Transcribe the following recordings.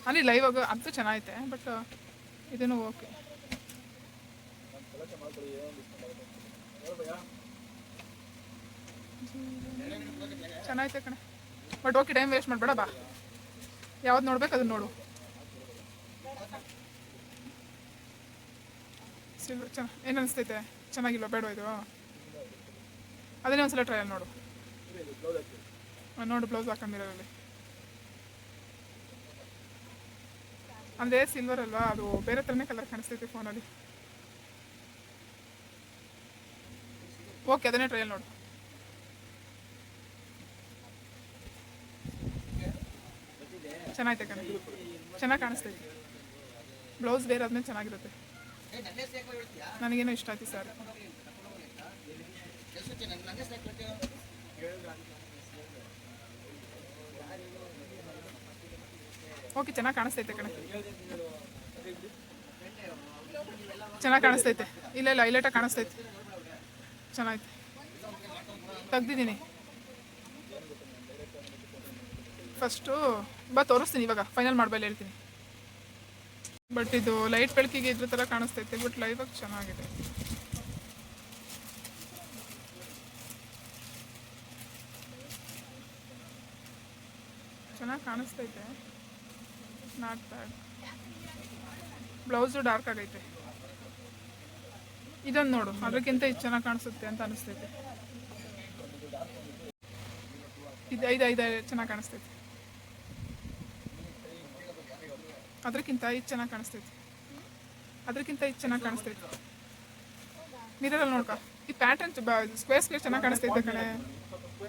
ಅಲ್ಲಿ ಲೈವ್ ಆಗ ಅಂತೂ ಚೆನ್ನಾಗೈತೆ, ಬಟ್ ಇದನ್ನು ಓಕೆ. ಚೆನ್ನಾಗೈತೆ ಕಣೆ, ಬಟ್ ಓಕೆ, ಟೈಮ್ ವೇಸ್ಟ್ ಮಾಡಬೇಡ, ಬಾ. ಯಾವ್ದು ನೋಡ್ಬೇಕು ಅದನ್ನ ನೋಡು. ಏನು ಅನಿಸ್ತೈತೆ? ಚೆನ್ನಾಗಿಲ್ವ? ಬೇಡ ಇದು? ಅದನ್ನೇ ಒಂದ್ಸಲ ಟ್ರಯಲ್ ನೋಡು. ನೋಡು ಬ್ಲೌಸ್ ಹಾಕೊಂಡಿರೋಲ್ಲಿ, ಅಂದರೆ ಸಿಲ್ವರ್ ಅಲ್ವಾ, ಅದು ಬೇರೆ ಥರನೇ ಕಲರ್ ಕಾಣಿಸ್ತೈತೆ ಫೋನಲ್ಲಿ. ಓಕೆ, ಅದನ್ನೇ ಟ್ರಯಲ್ ನೋಡು. ಚೆನ್ನಾಗೈತೆ ಕಣೆ, ಚೆನ್ನಾಗಿ ಕಾಣಿಸ್ತೈತೆ. ಬ್ಲೌಸ್ ಬೇರೆ ಆದ್ಮೇಲೆ ಚೆನ್ನಾಗಿರುತ್ತೆ. ನನಗೇನೋ ಇಷ್ಟ ಆಯ್ತು ಸರ್. ಓಕೆ, ಚೆನ್ನಾಗಿ ಕಾಣಿಸ್ತೈತೆ ಕಣೆ, ಚೆನ್ನಾಗಿ ಕಾಣಿಸ್ತೈತೆ. ಇಲ್ಲ ಹೈಲೈಟಾಗಿ ಕಾಣಿಸ್ತೈತೆ, ಚೆನ್ನಾಗೈತೆ. ತೆಗ್ದಿದ್ದೀನಿ ಫಸ್ಟು, ತೋರಿಸ್ತೀನಿ ಇವಾಗ, ಫೈನಲ್ ಮಾಡಬೇಡ ಹೇಳ್ತೀನಿ. ಬಟ್ ಇದು ಲೈಟ್ ಬೆಳಕಿಗೆ ಇದ್ರ ಥರ ಕಾಣಿಸ್ತೈತೆ, ಬಟ್ ಲೈವ್ ಆಗಿ ಚೆನ್ನಾಗಿದೆ. ಚೆನ್ನಾಗಿ ಕಾಣಿಸ್ತೈತೆ, ನಾಟ್ ಬ್ಯಾಡ್. ಬ್ಲೌಸು ಡಾರ್ಕ್ ಆಗೈತೆ. ಇದನ್ನು ನೋಡು, ಅದಕ್ಕಿಂತ ಇದು ಚೆನ್ನಾಗಿ ಕಾಣಿಸುತ್ತೆ ಅಂತ ಅನಿಸ್ತೈತೆ. ಇದು ಚೆನ್ನಾಗಿ ಕಾಣಿಸ್ತೈತೆ, ಅದಕ್ಕಿಂತ ಇದು ಚೆನ್ನಾಗಿ ಕಾಣಿಸ್ತೈತೆ, ಅದಕ್ಕಿಂತ ಇದು ಚೆನ್ನಾಗಿ ಕಾಣಿಸ್ತೈತೆ. ಮಿರರಲ್ಲಿ ನೋಡ್ಕ, ಈ ಪ್ಯಾಟರ್ನ್ ಸ್ಕ್ವೇರ್ ಚೆನ್ನಾಗಿ ಕಾಣಿಸ್ತೈತೆ ಕಣೆ.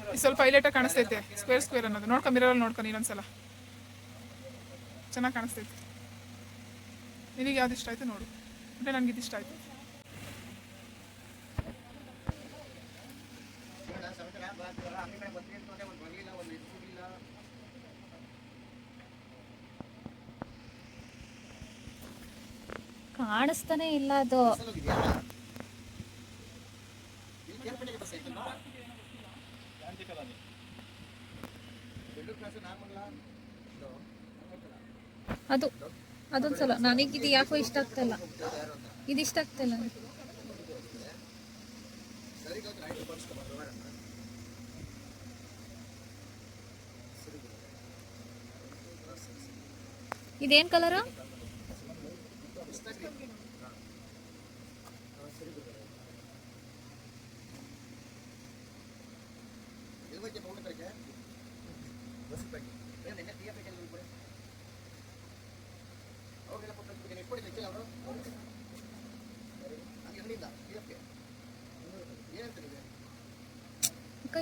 ಇದು ಸ್ವಲ್ಪ ಹೈಲೈಟಾಗಿ ಕಾಣಿಸ್ತೈತೆ, ಸ್ಕ್ವೇರ್ ಅನ್ನೋದು ನೋಡ್ಕೊ, ಮಿರರಲ್ಲಿ ನೋಡ್ಕೊ ನೀನೊಂದ್ಸಲ, ಚೆನ್ನಾಗಿ ಕಾಣಿಸ್ತೈತೆ. ನಿನಗೆ ಯಾವ್ದು ಇಷ್ಟ ಆಯಿತು ನೋಡು, ಅಂದರೆ ನನಗೆ ಇದು ಇಷ್ಟ ಆಯಿತು. ಕಾಣಿಸ್ತಾನೆ ಇಲ್ಲ ಅದು. ಅದು ಅದೊಂದ್ಸಲ ನನಗಿದು ಯಾಕೋ ಇಷ್ಟ ಆಗ್ತಾಯಿಲ್ಲ, ಇದು ಇಷ್ಟ ಆಗ್ತಾಯಿಲ್ಲ. ಇದೇನು ಕಲರು?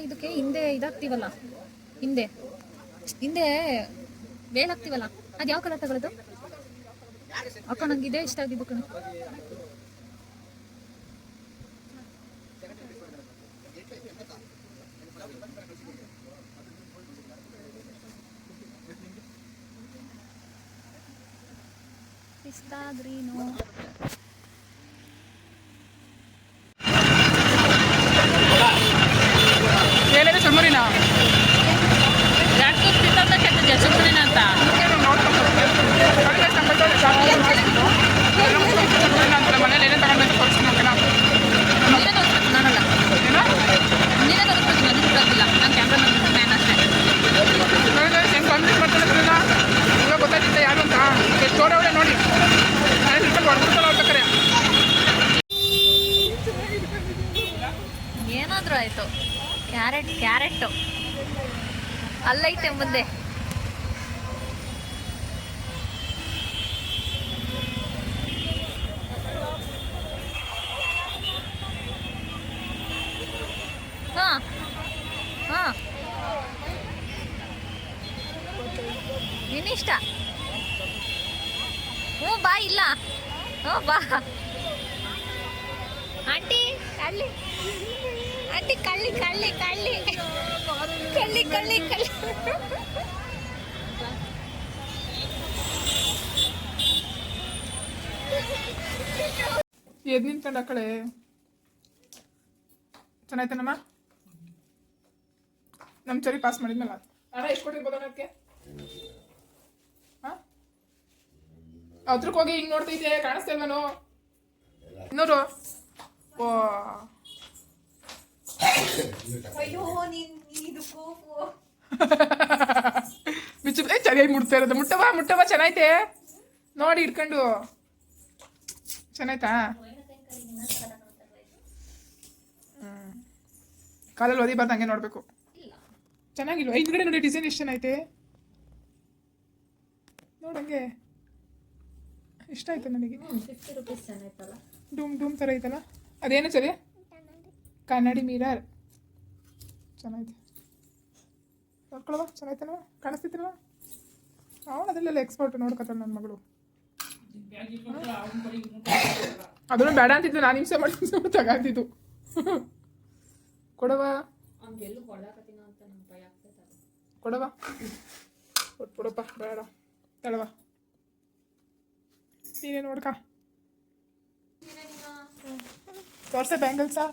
ಇದಕ್ಕೆ ಹಿಂದೆ ಇದಾಗ್ತೀವಲ್ಲ, ಹಿಂದೆ ವೇಲ್ ಹಾಕ್ತೀವಲ್ಲ, ಅದು ಯಾವ ಕಲರ್ ತಗೊಳ್ಳೋದು ಅಕ್ಕ? ನಂಗೆ ಇದೇ ಇಷ್ಟ ಆಗಿದ್ದು ಕಣ. ಪಿಸ್ತಾ ಗ್ರೀನು. ಏನಿದೆ ಚುರ್ಮುರಿನ? ಯಾಕೆ ಕೆಟ್ಟದ್ದು ಚುರ್ಮುರಿನ ಅಂತ ಮನೇಲಿ ಏನೇ ತಗೊಂಡು ತೋರಿಸ್ತೀನಿ. ನಾನಲ್ಲ, ನೀನೇ ತೋರಿಸ್ಬೇಕು, ನನಗೆ ಗೊತ್ತಿಲ್ಲ. ನಾನು ಕ್ಯಾಮ್ರಾ ಮ್ಯಾನ್ ಅಷ್ಟೇ. ಹೆಂಗೆ ಕಂಪ್ಲೀಟ್ ಮಾಡ್ತಾನೆ ಇವಾಗ ಗೊತ್ತಾಗಿತ್ತೆ ಯಾರು ಅಂತ. ಚೋರವಳೆ ನೋಡಿ, ಹೊಡ್ಬಿಡ್ತಾರ ಅವ್ರ ಕರೆ. ಏನಾದರೂ ಆಯಿತು, ಕ್ಯಾರೆಟ್ಟು ಅಲ್ಲೈತೆ ಮುಂದೆ. ಹಾಂ ಹಾಂ, ನಿನ್ನಿಷ್ಟ. ಹ್ಞೂ ಬಾ, ಇಲ್ಲ ಹ್ಞೂ ಬಾ. ಆಂಟಿ ಕಳ್ಳಿ, ಆಂಟಿ ಕಳ್ಳಿ ಕಳ್ಳಿ ಕಳ್ಳಿ ಕಳ್ಳಿ ಕಳ್ಳಿ ಕಳ್ಳಿ. ಎದ್ ನಿಂತ್ಕೊಂಡು ಆ ಕಡೆ. ಚೆನ್ನಾಯ್ತಾನಮ್ಮ? ನಮ್ಮ ಚರಿ ಪಾಸ್ ಮಾಡಿದ್ಮೇಲೆ ಅಣ್ಣ ಎಷ್ಟು ಕೊಟ್ಟಿರ್ಬೋದ ಅದಕ್ಕೆ? ಹಾಂ, ಹತ್ರಕ್ಕೆ ಹೋಗಿ ಹಿಂಗ್ ನೋಡ್ತೈತೆ ಕಾಣಿಸ್ತಾ ಇಲ್ವನು ನೋಡು ಓ ಅಯ್ಯೋ ನೀನ್ ಇದು ಕೋಪು ಬಿಚ್ಚು ಚೆನ್ನಾಗಿ ಮುಟ್ತಾ ಇರೋದು ಮುಟ್ಟವ ಚೆನ್ನಾಯ್ತೆ ನೋಡಿ ಇಟ್ಕೊಂಡು ಚೆನ್ನಾಯ್ತಾ ಕಾಲಲ್ಲಿ ಒದಿಬಾರ್ದು ಹಂಗೆ ನೋಡ್ಬೇಕು ಚೆನ್ನಾಗಿಲ್ವ ಹಿಂದ್ಗಡೆ ನೋಡಿ ಡಿಸೈನ್ ಎಷ್ಟು ಚೆನ್ನಾಯ್ತೆ ನೋಡಂಗೆ ಇಷ್ಟ ಆಯ್ತು ನನಗೆ 50 ರೂಪೀಸ್ ಚೆನ್ನಾಯ್ತಲ್ಲ ಡೂಮ್ ಥರ ಐತಲ್ಲ ಅದೇನು ಸರಿ ಕನ್ನಡಿ ಮಿರರ್ ಚೆನ್ನಾಯ್ತು ನೋಡ್ಕೊಳವ ಚೆನ್ನಾಯ್ತಲ್ವ ಕಾಣಿಸ್ತಿತ್ತಲ್ವ ಅವಳು ಅದರಲ್ಲೆಲ್ಲ ಎಕ್ಸ್ಪರ್ಟ್ ನೋಡ್ಕೊತಾಳೆ ನನ್ನ ಮಗಳು ಅದನ್ನು ಬೇಡ ಅಂತಿದ್ದು ನಾನು ಹಿಂಸೆ ಮಾಡಿ ತಗೊಂತಿದ್ದು ಕೊಡವ ಹಂಗೆಲ್ಲೂ ಕೊಡಕತ್ತೀನ ಅಂತ ನಂಗೆ ಭಯ ಆಗ್ತೈತೆ ಕೊಡವ ಕೊಡಪ್ಪ ಬೇಡ ತಳವ ನೀನೇ ನೋಡ್ಕ ತೋರ್ಸೆ ಬ್ಯಾಂಗಲ್ಸಾ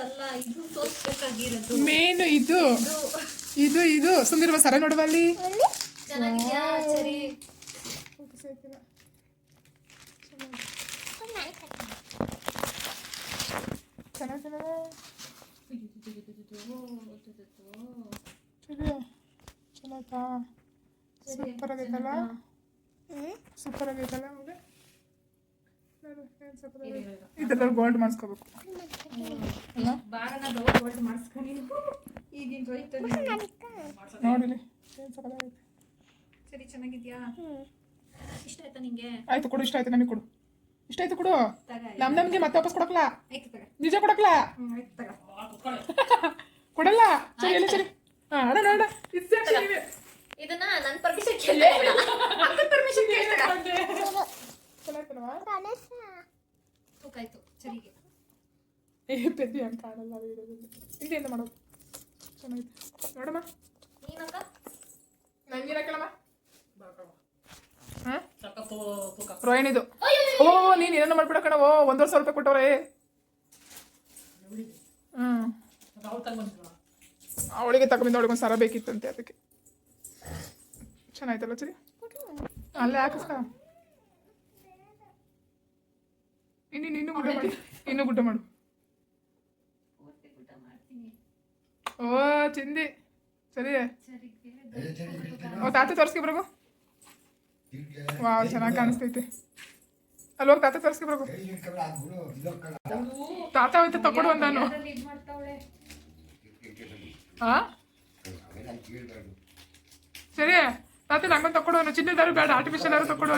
ಅಲ್ಲ ಇದು ತೋರಿಸ್ಬೇಕಾಗಿರೋದು ಮೇನು ಇದು ಸುಂದಿರುವ ಸರ ನೋಡುವ ಅಲ್ಲಿ ಚೆನ್ನಾಗಿದ್ಯಾ ಸರಿ ಚೆನ್ನಾಯ್ತಾ ಸೂಪರ್ ಆಗೈತಲ್ಲ ಸೂಪರ್ ಆಗೈತಲ್ಲ ಮಗ ಇದೆಲ್ಲ ಗೋಲ್ಡ್ ಮಾಡಿಸ್ಕೋಬೇಕು ಬಾರನ ಗೋಲ್ಡ್ ಮಾಡಿಸ್ಕೊಂಡು ಈಗಿನ ರೈತ ನೋಡಿಲಿ ಸರಿ ಚೆನ್ನಾಗಿದ್ಯಾ ಇಷ್ಟ ಆಯ್ತಾ ನಿಂಗೆ ಆಯ್ತು ಕೊಡು ಇಷ್ಟ ಆಯ್ತು ನಮಗೆ ಕೊಡು ಇಷ್ಟ ಆಯ್ತು ಕೊಡು ತಗ ನಮ್ಗೆ ಮತ್ತೆ ವಾಪಸ್ ಕೊಡಕ್ಲ ಆಯ್ತು ತಗ ನಿಜ ಕೊಡಕ್ಲ ಆಯ್ತು ತಗ ಕೊಡಲ್ಲ ಸರಿ ಎಲ್ಲಿ ಸರಿ ಅಣ್ಣ ನೋಡ ಇದನ್ನ ನನ್ನ ಪರ್ಮಿಷನ್ ಕೇಳಿದೆ ಅಕ್ಕನ ಪರ್ಮಿಷನ್ ಕೇಳಿದೆ ತೂಕ ಆಯ್ತು ಸರಿಗೆ ಪೆದ್ದಿ ಅಂತ ಕಾಣಲ್ಲ ವೀಡಿಯೋದಲ್ಲಿ ಹಿಂದೆಯಿಂದ ಮಾಡೋದು ಚೆನ್ನಾಗಿತ್ತು ನೋಡಮ್ಮ ನೀನಕ್ಕ ನಂಗಿನ ಕೇಳಮ್ಮ ಹಾಂ ರೋಹಿಣಿದು ಓ ನೀನು ಏನೋ ಮಾಡ್ಬಿಡ ಕಣವೋ 1,50,000 ರೂಪಾಯಿ ಕೊಟ್ಟವ್ರೆ ಅವಳಿಗೆ ತಗೊಂಡು ಅವಳಿಗೊಂದು ಸರ ಬೇಕಿತ್ತಂತೆ ಅದಕ್ಕೆ ಚೆನ್ನಾಯ್ತಲ್ಲ ಸರಿ ಅಲ್ಲೇ ಹಾಕಿಸ್ಕ ಇನ್ನೂ ಗುಡ್ಡ ಮಾಡಿ ಗುಡ್ಡ ಮಾಡು ಓ ಚಿಂದಿ ಸರಿ ಓ ತಾತ ತೋರಿಸ್ಕೊ ಬರಗು ವಾವ್ ಚೆನ್ನಾಗಿ ಕಾಣಿಸ್ತೈತೆ ಅಲ್ಲಿ ಹೋಗಿ ತಾತ ತೋರಿಸ್ಕೊ ಬರಗು ತಾತ ಹೋಯ್ತು ತಕೊಡು ನಾನು ಹಾ ಸರಿ ತಾತ ನಂಗೊಂದು ತಕೊಡು ಚಿನ್ನದಾರು ಬೇಡ ಆರ್ಟಿಫಿಷಿಯಲ್ ಯಾರು ತಕೊಡು